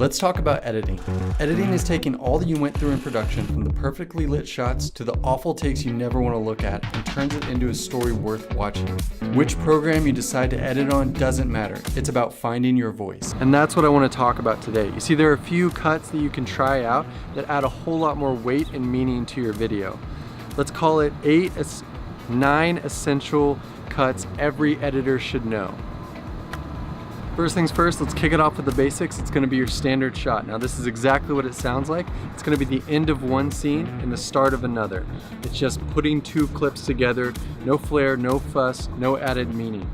Let's talk about editing. Editing is taking all that you went through in production, from the perfectly lit shots to the awful takes you never want to look at, and turns it into a story worth watching. Which program you decide to edit on doesn't matter. It's about finding your voice. And that's what I want to talk about today. You see, there are a few cuts that you can try out that add a whole lot more weight and meaning to your video. Let's call it 9 essential cuts every editor should know. First things first, let's kick it off with the basics. It's going to be your standard shot. Now this is exactly what it sounds like. It's going to be the end of one scene and the start of another. It's just putting two clips together, no flair, no fuss, no added meaning.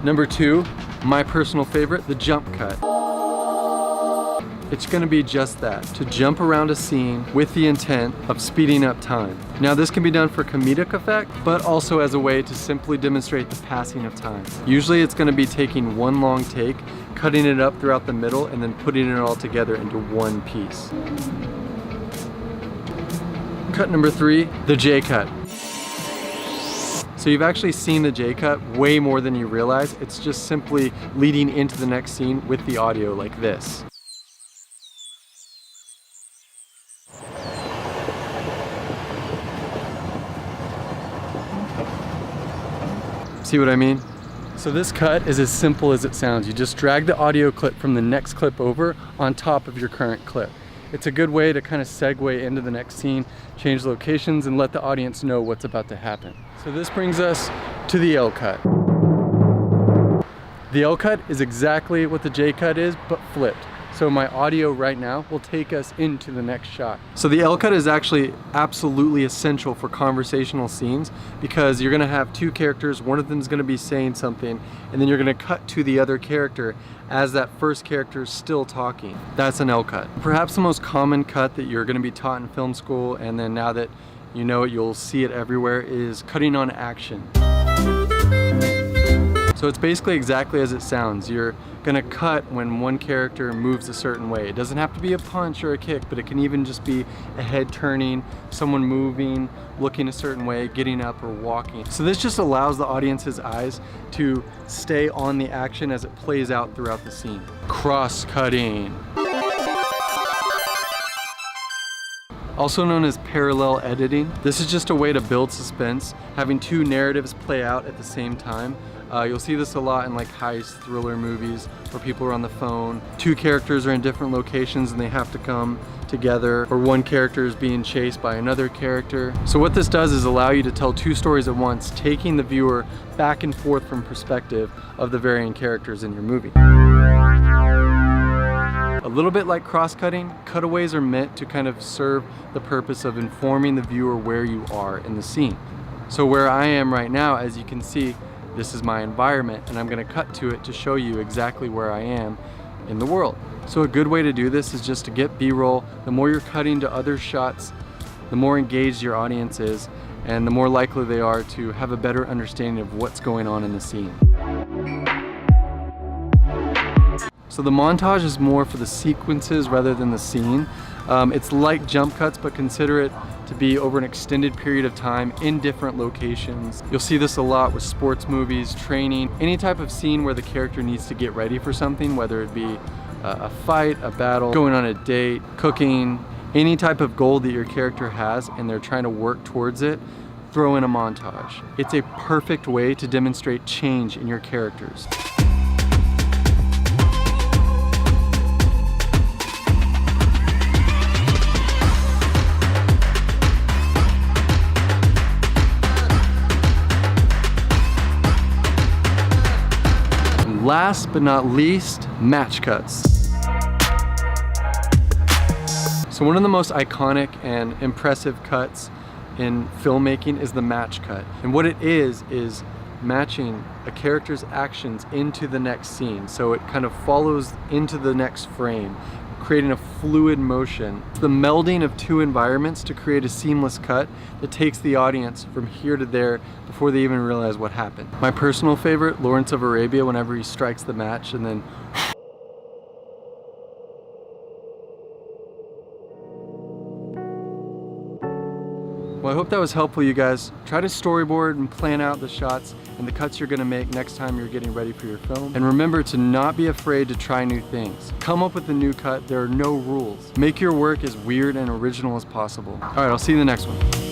Number 2, my personal favorite, the jump cut. It's going to be just that, to jump around a scene with the intent of speeding up time. Now this can be done for comedic effect, but also as a way to simply demonstrate the passing of time. Usually it's going to be taking one long take, cutting it up throughout the middle, and then putting it all together into one piece. Cut number 3, the J cut. So you've actually seen the J cut way more than you realize. It's just simply leading into the next scene with the audio like this. See what I mean? So this cut is as simple as it sounds. You just drag the audio clip from the next clip over on top of your current clip. It's a good way to kind of segue into the next scene, change locations, and let the audience know what's about to happen. So this brings us to the L cut. The L cut is exactly what the J cut is, but flipped. So my audio right now will take us into the next shot. So the L cut is actually absolutely essential for conversational scenes, because you're gonna have two characters, one of them is gonna be saying something, and then you're gonna cut to the other character as that first character is still talking. That's an L cut. Perhaps the most common cut that you're gonna be taught in film school, and then now that you know it, you'll see it everywhere, is cutting on action. So it's basically exactly as it sounds. You're gonna cut when one character moves a certain way. It doesn't have to be a punch or a kick, but it can even just be a head turning, someone moving, looking a certain way, getting up or walking. So this just allows the audience's eyes to stay on the action as it plays out throughout the scene. Cross-cutting. Also known as parallel editing. This is just a way to build suspense, having two narratives play out at the same time. You'll see this a lot in like heist thriller movies where people are on the phone. Two characters are in different locations and they have to come together, or one character is being chased by another character. So what this does is allow you to tell two stories at once, taking the viewer back and forth from perspective of the varying characters in your movie. A little bit like cross-cutting, cutaways are meant to kind of serve the purpose of informing the viewer where you are in the scene. So where I am right now, as you can see, this is my environment, and I'm going to cut to it to show you exactly where I am in the world. So a good way to do this is just to get B-roll. The more you're cutting to other shots, the more engaged your audience is, and the more likely they are to have a better understanding of what's going on in the scene. So the montage is more for the sequences rather than the scene. It's like jump cuts, but consider it to be over an extended period of time in different locations. You'll see this a lot with sports movies, training, any type of scene where the character needs to get ready for something, whether it be a fight, a battle, going on a date, cooking, any type of goal that your character has and they're trying to work towards it, throw in a montage. It's a perfect way to demonstrate change in your characters. Last but not least, match cuts. So one of the most iconic and impressive cuts in filmmaking is the match cut. And what it is matching a character's actions into the next scene. So it kind of follows into the next frame, creating a fluid motion. It's the melding of two environments to create a seamless cut that takes the audience from here to there before they even realize what happened. My personal favorite, Lawrence of Arabia, whenever he strikes the match and then Well, I hope that was helpful, you guys. Try to storyboard and plan out the shots and the cuts you're gonna make next time you're getting ready for your film. And remember to not be afraid to try new things. Come up with a new cut, there are no rules. Make your work as weird and original as possible. All right, I'll see you in the next one.